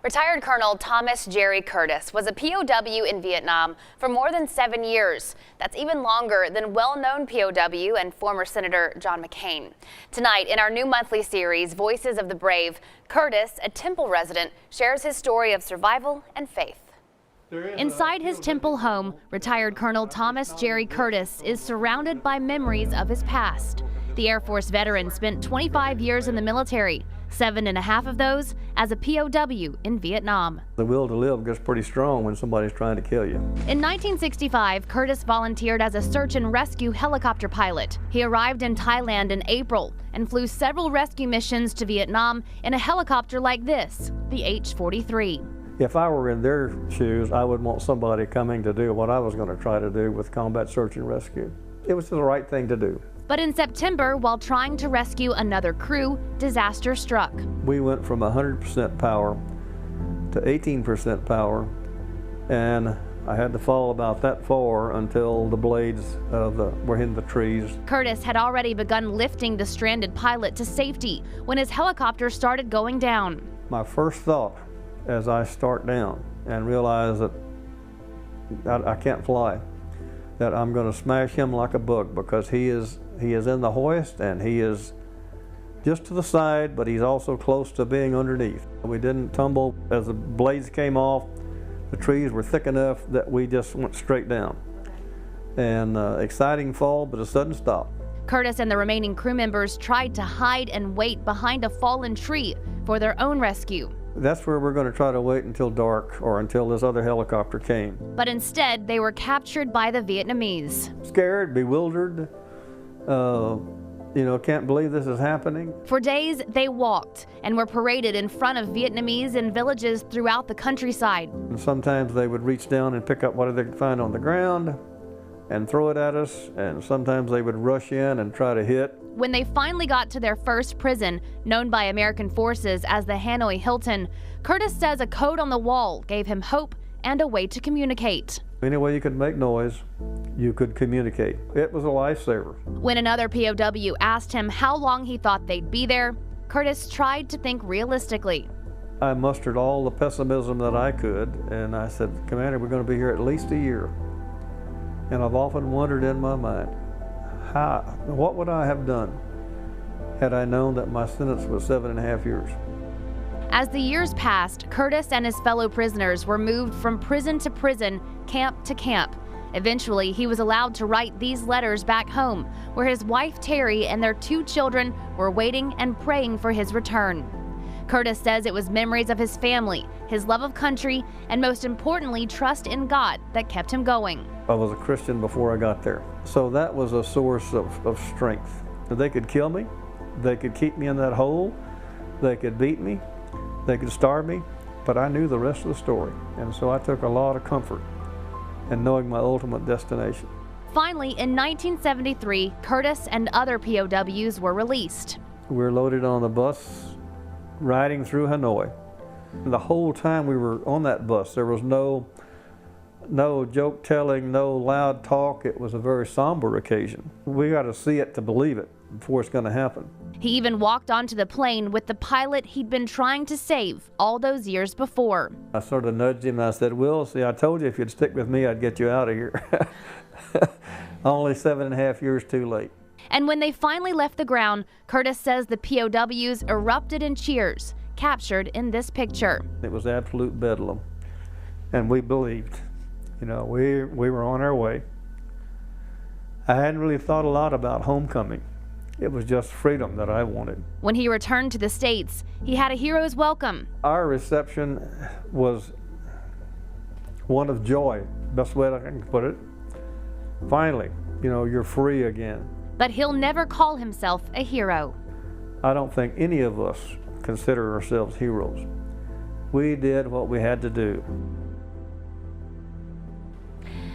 Retired Colonel Thomas Jerry Curtis was a POW in Vietnam for more than 7 years. That's even longer than well-known POW and former Senator John McCain. Tonight, in our new monthly series, Voices of the Brave, Curtis, a Temple resident, shares his story of survival and faith. Inside his Temple home, retired Colonel Thomas Jerry Curtis is surrounded by memories of his past. The Air Force veteran spent 25 years in the military, 7.5 of those as a POW in Vietnam. The will to live gets pretty strong when somebody's trying to kill you. In 1965, Curtis volunteered as a search and rescue helicopter pilot. He arrived in Thailand in April and flew several rescue missions to Vietnam in a helicopter like this, the H-43. If I were in their shoes, I would want somebody coming to do what I was going to try to do with combat search and rescue. It was the right thing to do. But in September, while trying to rescue another crew, disaster struck. We went from 100% power to 18% power, and I had to fall about that far until the blades were in the trees. Curtis had already begun lifting the stranded pilot to safety when his helicopter started going down. My first thought as I start down and realize that I can't fly, that I'm going to smash him like a bug, because he is in the hoist and he is just to the side, but he's also close to being underneath. We didn't tumble. As the blades came off, the trees were thick enough that we just went straight down. And exciting fall, but a sudden stop. Curtis and the remaining crew members tried to hide and wait behind a fallen tree for their own rescue. That's where we're going to try to wait until dark, or until this other helicopter came. But instead, they were captured by the Vietnamese. Scared, bewildered, can't believe this is happening. For days, they walked and were paraded in front of Vietnamese in villages throughout the countryside. And sometimes they would reach down and pick up what they could find on the ground and throw it at us, and sometimes they would rush in and try to hit. When they finally got to their first prison, known by American forces as the Hanoi Hilton, Curtis says a code on the wall gave him hope and a way to communicate. Any way you could make noise, you could communicate. It was a lifesaver. When another POW asked him how long he thought they'd be there, Curtis tried to think realistically. I mustered all the pessimism that I could, and I said, Commander, we're going to be here at least a year. And I've often wondered in my mind, what would I have done had I known that my sentence was 7.5 years? As the years passed, Curtis and his fellow prisoners were moved from prison to prison, camp to camp. Eventually, he was allowed to write these letters back home, where his wife Terry and their 2 children were waiting and praying for his return. Curtis says it was memories of his family, his love of country, and most importantly, trust in God that kept him going. I was a Christian before I got there, so that was a source of strength. They could kill me, they could keep me in that hole, they could beat me, they could starve me, but I knew the rest of the story, and so I took a lot of comfort in knowing my ultimate destination. Finally, in 1973, Curtis and other POWs were released. We were loaded on the bus, riding through Hanoi. The whole time we were on that bus, there was no joke telling, no loud talk. It was a very somber occasion. We got to see it to believe it before it's going to happen. He even walked onto the plane with the pilot he'd been trying to save all those years before. I sort of nudged him and I said, Will, see, I told you if you'd stick with me, I'd get you out of here. Only 7.5 years too late. And when they finally left the ground, Curtis says the POWs erupted in cheers, captured in this picture. It was absolute bedlam, and we believed. We were on our way. I hadn't really thought a lot about homecoming. It was just freedom that I wanted. When he returned to the States, he had a hero's welcome. Our reception was one of joy, best way I can put it. Finally, you're free again. But he'll never call himself a hero. I don't think any of us consider ourselves heroes. We did what we had to do.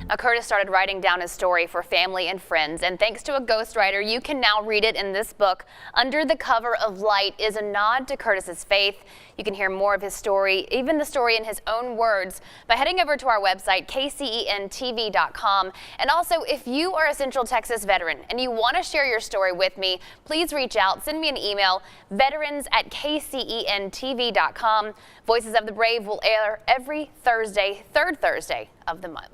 Now, Curtis started writing down his story for family and friends, and thanks to a ghostwriter, you can now read it in this book. Under the Cover of Light is a nod to Curtis's faith. You can hear more of his story, even the story in his own words, by heading over to our website, kcentv.com. And also, if you are a Central Texas veteran and you want to share your story with me, please reach out. Send me an email, veterans@kcentv.com. Voices of the Brave will air every Thursday, third Thursday of the month.